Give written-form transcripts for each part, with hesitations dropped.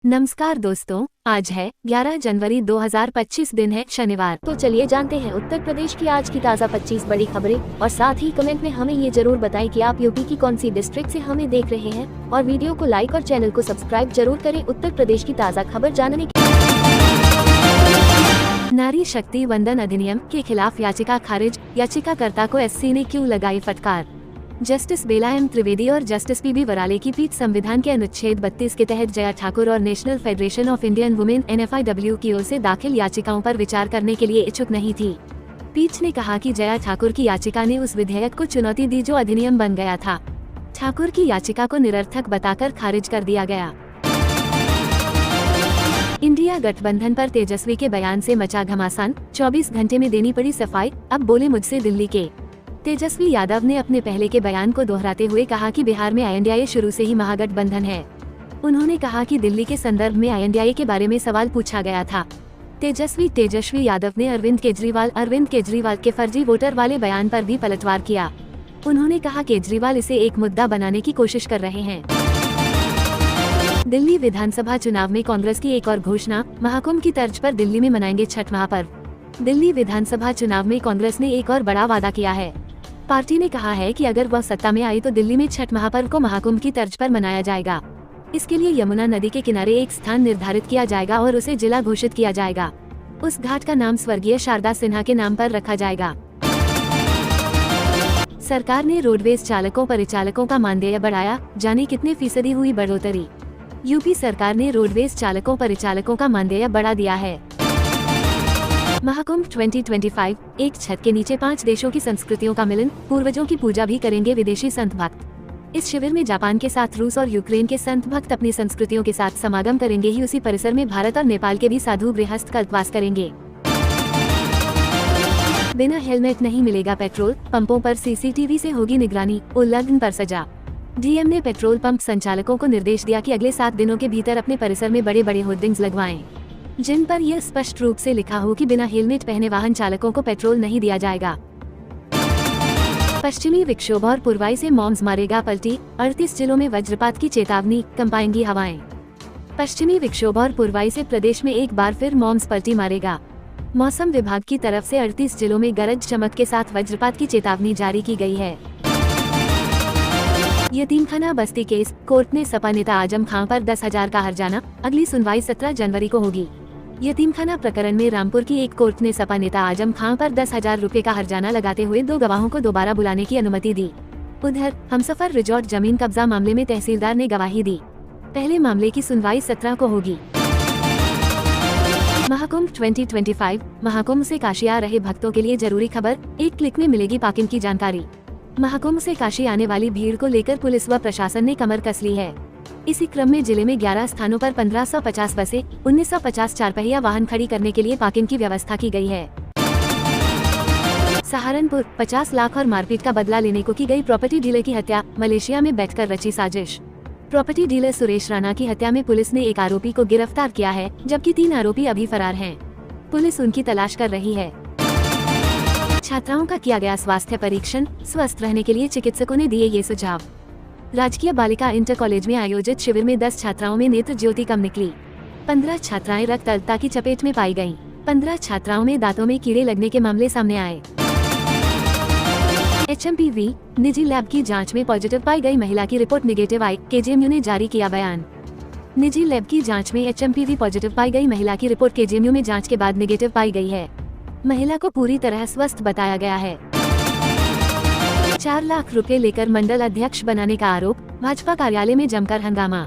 नमस्कार दोस्तों, आज है 11 जनवरी 2025 दिन है शनिवार। तो चलिए जानते हैं उत्तर प्रदेश की आज की ताज़ा 25 बड़ी खबरें और साथ ही कमेंट में हमें ये जरूर बताएं कि आप यूपी की कौन सी डिस्ट्रिक्ट से हमें देख रहे हैं और वीडियो को लाइक और चैनल को सब्सक्राइब जरूर करें उत्तर प्रदेश की ताज़ा खबर जानने के। नारी शक्ति वंदन अधिनियम के खिलाफ याचिका खारिज, याचिकाकर्ता को एससी ने क्यों लगाई फटकार। जस्टिस बेला एम त्रिवेदी और जस्टिस पीबी वराले की पीठ संविधान के अनुच्छेद 32 के तहत जया ठाकुर और national federation of Indian women NFIW की ओर से दाखिल याचिकाओं पर विचार करने के लिए इच्छुक नहीं थी। पीठ ने कहा कि जया ठाकुर की याचिका ने उस विधेयक को चुनौती दी जो अधिनियम बन गया था। ठाकुर की याचिका को निरर्थक बताकर खारिज कर दिया गया। इंडिया गठबंधन पर तेजस्वी के बयान से मचा घमासान, 24 घंटे में देनी पड़ी सफाई, अब बोले मुझसे दिल्ली के। तेजस्वी यादव ने अपने पहले के बयान को दोहराते हुए कहा कि बिहार में INDIA शुरू से ही महागठबंधन है। उन्होंने कहा कि दिल्ली के संदर्भ में INDIA के बारे में सवाल पूछा गया था। तेजस्वी यादव ने अरविंद केजरीवाल के फर्जी वोटर वाले बयान पर भी पलटवार किया। उन्होंने कहा केजरीवाल इसे एक मुद्दा बनाने की कोशिश कर रहे हैं। दिल्ली विधानसभा चुनाव में कांग्रेस की एक और घोषणा, महाकुंभ की तर्ज पर दिल्ली में मनाएंगे छठ महापर्व। दिल्ली विधानसभा चुनाव में कांग्रेस ने एक और बड़ा वादा किया है। पार्टी ने कहा है कि अगर वह सत्ता में आई तो दिल्ली में छठ महापर्व को महाकुंभ की तर्ज पर मनाया जाएगा। इसके लिए यमुना नदी के किनारे एक स्थान निर्धारित किया जाएगा और उसे जिला घोषित किया जाएगा। उस घाट का नाम स्वर्गीय शारदा सिन्हा के नाम पर रखा जाएगा। सरकार ने रोडवेज चालकों परिचालकों का मानदेय बढ़ाया, जाने कितने फीसदी हुई बढ़ोतरी। यूपी सरकार ने रोडवेज चालकों परिचालकों का मानदेय बढ़ा दिया है। महाकुंभ 2025, एक छत के नीचे 5 देशों की संस्कृतियों का मिलन, पूर्वजों की पूजा भी करेंगे विदेशी संत भक्त। इस शिविर में जापान के साथ रूस और यूक्रेन के संत भक्त अपनी संस्कृतियों के साथ समागम करेंगे ही उसी परिसर में भारत और नेपाल के भी साधु गृहस्थ कल्पवास करेंगे। बिना हेलमेट नहीं मिलेगा पेट्रोल, पंपों पर CCTV से होगी निगरानी, उल्लंघन पर सजा। DM ने पेट्रोल पंप संचालकों को निर्देश दिया कि अगले 7 दिनों के भीतर अपने परिसर में बड़े बड़े होर्डिंग्स लगवाएं, जिन पर यह स्पष्ट रूप से लिखा हो कि बिना हेलमेट पहने वाहन चालकों को पेट्रोल नहीं दिया जाएगा। पश्चिमी विक्षोभ और पुरवाई से मॉम्स मारेगा पलटी, 38 जिलों में वज्रपात की चेतावनी, कंपाएंगी हवाएं। पश्चिमी विक्षोभ और पुरवाई से प्रदेश में एक बार फिर मॉम्स पलटी मारेगा। मौसम विभाग की तरफ से 38 जिलों में गरज चमक के साथ वज्रपात की चेतावनी जारी की गई है। यतीमखाना बस्ती केस, कोर्ट ने सपा नेता आजम खां पर 10,000 का हर्जाना, अगली सुनवाई 17 जनवरी को होगी। यतीमखाना प्रकरण में रामपुर की एक कोर्ट ने सपा नेता आजम खां पर 10,000 रुपए का हर्जाना लगाते हुए 2 गवाहों को दोबारा बुलाने की अनुमति दी। उधर हमसफर रिजॉर्ट जमीन कब्जा मामले में तहसीलदार ने गवाही दी। पहले मामले की सुनवाई 17 को होगी। महाकुंभ 2025, महाकुंभ से काशी आ रहे भक्तों के लिए जरूरी खबर, एक क्लिक में मिलेगी पार्किंग की जानकारी। महाकुंभ से काशी आने वाली भीड़ को लेकर पुलिस व प्रशासन ने कमर कस ली है। इसी क्रम में जिले में 11 स्थानों पर 1550 बसें, 1950 चारपहिया वाहन खड़ी करने के लिए पार्किंग की व्यवस्था की गई है। सहारनपुर, 50 लाख और मारपीट का बदला लेने को की गई प्रॉपर्टी डीलर की हत्या, मलेशिया में बैठकर रची साजिश। प्रॉपर्टी डीलर सुरेश राणा की हत्या में पुलिस ने एक आरोपी को गिरफ्तार किया है, जबकि 3 आरोपी अभी फरार हैं। पुलिस उनकी तलाश कर रही है। छात्राओं का किया गया स्वास्थ्य परीक्षण, स्वस्थ रहने के लिए चिकित्सकों ने दिए ये सुझाव। राजकीय बालिका इंटर कॉलेज में आयोजित शिविर में 10 छात्राओं में नेत्र ज्योति कम निकली। 15 छात्राएं रक्त अल्पता की चपेट में पाई गयीं। 15 छात्राओं में दांतों में कीड़े लगने के मामले सामने आए। HMPV, निजी लैब की जांच में पॉजिटिव पाई गई महिला की रिपोर्ट निगेटिव आई, KGMU ने जारी किया बयान। निजी लैब की जांच में HMPV पॉजिटिव पाई गई महिला की रिपोर्ट KGMU में जांच के बाद निगेटिव पाई गई है। महिला को पूरी तरह स्वस्थ बताया गया है। 4 लाख रुपए लेकर मंडल अध्यक्ष बनाने का आरोप, भाजपा कार्यालय में जमकर हंगामा।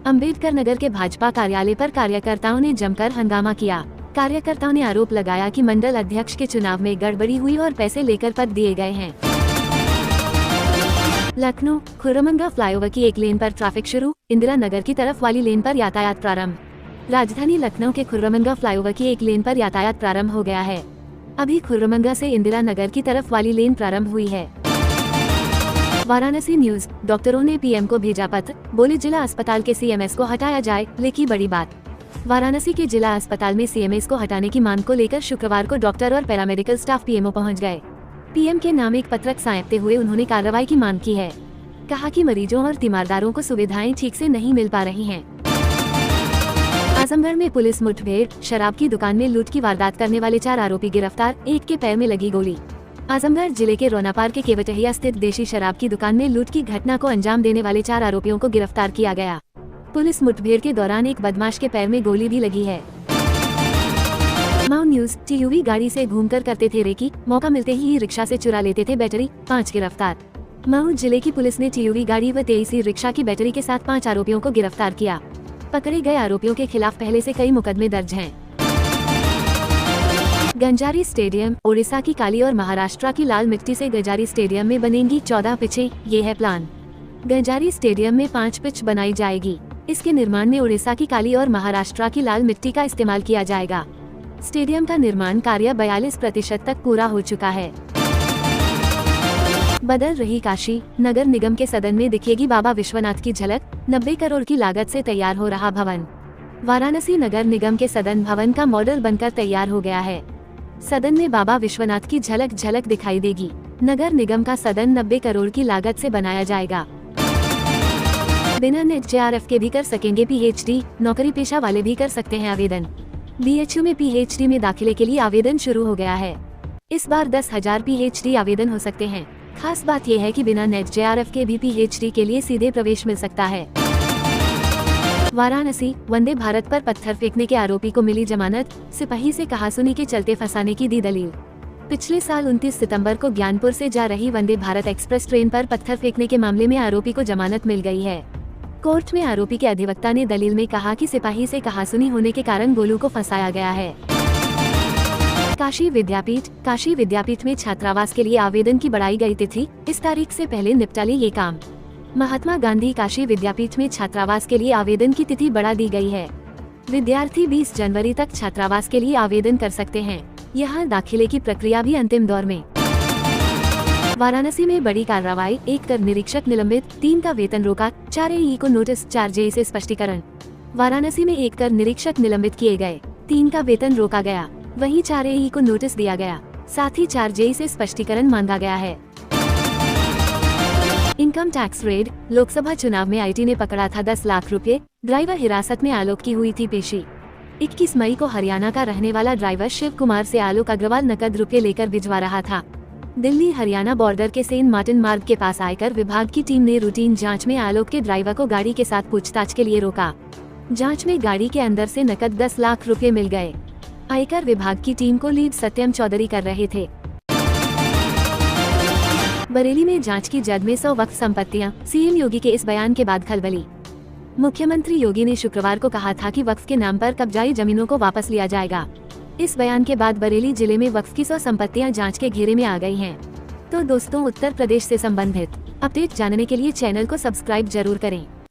अंबेडकर नगर के भाजपा कार्यालय पर कार्यकर्ताओं ने जमकर हंगामा किया। कार्यकर्ताओं ने आरोप लगाया कि मंडल अध्यक्ष के चुनाव में गड़बड़ी हुई और पैसे लेकर पद दिए गए हैं। लखनऊ, खुर्रमंगा फ्लाईओवर की एक लेन पर ट्रैफिक शुरू, इंदिरा नगर की तरफ वाली लेन पर यातायात प्रारंभ। राजधानी लखनऊ के खुर्रमंगा फ्लाईओवर की एक लेन पर यातायात प्रारंभ हो गया है। अभी खुर्रमंगा से इंदिरा नगर की तरफ वाली लेन प्रारंभ हुई है। वाराणसी न्यूज, डॉक्टरों ने PM को भेजा पत्र, बोले जिला अस्पताल के CMS को हटाया जाए, लिखी बड़ी बात। वाराणसी के जिला अस्पताल में CMS को हटाने की मांग को लेकर शुक्रवार को डॉक्टर और पैरामेडिकल स्टाफ PMO पहुंच गए। PM के नाम एक पत्रक सौंपते हुए उन्होंने कार्रवाई की मांग की है। कहा कि मरीजों और तीमारदारों को सुविधाएं ठीक से नहीं मिल पा रही हैं। आजमगढ़ में पुलिस मुठभेड़, शराब की दुकान में लूट की वारदात करने वाले 4 आरोपी गिरफ्तार, एक के पैर में लगी गोली। आजमगढ़ जिले के रोनापार के केवटहिया स्थित देशी शराब की दुकान में लूट की घटना को अंजाम देने वाले 4 आरोपियों को गिरफ्तार किया गया। पुलिस मुठभेड़ के दौरान एक बदमाश के पैर में गोली भी लगी है। माउ न्यूज, टीयूवी गाड़ी से घूमकर करते थे रेकी, मौका मिलते ही रिक्शा से चुरा लेते थे बैटरी, 5 गिरफ्तार। मऊ जिले की पुलिस ने टीयूवी गाड़ी व 23 रिक्शा की बैटरी के साथ 5 आरोपियों को गिरफ्तार किया। पकड़े गए आरोपियों के खिलाफ पहले से कई मुकदमे दर्ज हैं। गंजारी स्टेडियम, ओडिशा की काली और महाराष्ट्र की लाल मिट्टी से गंजारी स्टेडियम में बनेंगी 14 पिचें, ये है प्लान। गंजारी स्टेडियम में 5 पिच बनाई जाएगी। इसके निर्माण में ओडिशा की काली और महाराष्ट्र की लाल मिट्टी का इस्तेमाल किया जाएगा। स्टेडियम का निर्माण कार्य 42% तक पूरा हो चुका है। बदल रही काशी, नगर निगम के सदन में दिखेगी बाबा विश्वनाथ की झलक, 90 करोड़ की लागत से तैयार हो रहा भवन। वाराणसी नगर निगम के सदन भवन का मॉडल बनकर तैयार हो गया है। सदन में बाबा विश्वनाथ की झलक दिखाई देगी। नगर निगम का सदन 90 करोड़ की लागत से बनाया जाएगा। बिना नेट जेआरएफ के भी कर सकेंगे पीएचडी, नौकरी पेशा वाले भी कर सकते हैं आवेदन। बीएचयू में पीएचडी में दाखिले के लिए आवेदन शुरू हो गया है। इस बार 10,000 पीएचडी आवेदन हो सकते हैं। खास बात यह है कि बिना नेट जेआरएफ के भी पीएचडी के लिए सीधे प्रवेश मिल सकता है। वाराणसी, वंदे भारत पर पत्थर फेंकने के आरोपी को मिली जमानत, सिपाही से कहासुनी के चलते फंसाने की दी दलील। पिछले साल 29 सितंबर को ज्ञानपुर से जा रही वंदे भारत एक्सप्रेस ट्रेन पर पत्थर फेंकने के मामले में आरोपी को जमानत मिल गई है। कोर्ट में आरोपी के अधिवक्ता ने दलील में कहा कि सिपाही से कहासुनी होने के कारण गोलू को फंसाया गया है। काशी विद्यापीठ में छात्रावास के लिए आवेदन की बढ़ाई गई तिथि, इस तारीख से पहले निपटा ले ये काम। महात्मा गांधी काशी विद्यापीठ में छात्रावास के लिए आवेदन की तिथि बढ़ा दी गई है। विद्यार्थी 20 जनवरी तक छात्रावास के लिए आवेदन कर सकते हैं। यहाँ दाखिले की प्रक्रिया भी अंतिम दौर में। वाराणसी में बड़ी कार्रवाई, 1 कर निरीक्षक निलंबित, 3 का वेतन रोका, 4 AE को नोटिस, 4 JE से स्पष्टीकरण। वाराणसी में 1 कर निरीक्षक निलंबित किए गए, 3 का वेतन रोका गया, वहीं 4 AE को नोटिस दिया गया, साथ ही 4 JE से स्पष्टीकरण मांगा गया है। इनकम टैक्स रेड, लोकसभा चुनाव में IT ने पकड़ा था 10 लाख रुपए, ड्राइवर हिरासत में आलोक की हुई थी पेशी। 21 मई को हरियाणा का रहने वाला ड्राइवर शिव कुमार से आलोक अग्रवाल नकद रुपए लेकर भिजवा रहा था। दिल्ली हरियाणा बॉर्डर के सेंट मार्टिन मार्ग के पास आयकर विभाग की टीम ने रूटीन जांच में आलोक के ड्राइवर को गाड़ी के साथ पूछताछ के लिए रोका। जांच में गाड़ी के अंदर से नकद 10 लाख रुपए मिल गए। आयकर विभाग की टीम को लीड सत्यम चौधरी कर रहे थे। बरेली में जांच की जद में 100 वक्फ संपत्तियां, सीएम योगी के इस बयान के बाद खलबली। मुख्यमंत्री योगी ने शुक्रवार को कहा था कि वक्फ के नाम पर कब्जाई जमीनों को वापस लिया जाएगा। इस बयान के बाद बरेली जिले में वक्फ की 100 संपत्तियां जांच के घेरे में आ गई हैं। तो दोस्तों, उत्तर प्रदेश से संबंधित अपडेट जानने के लिए चैनल को सब्सक्राइब जरूर करें।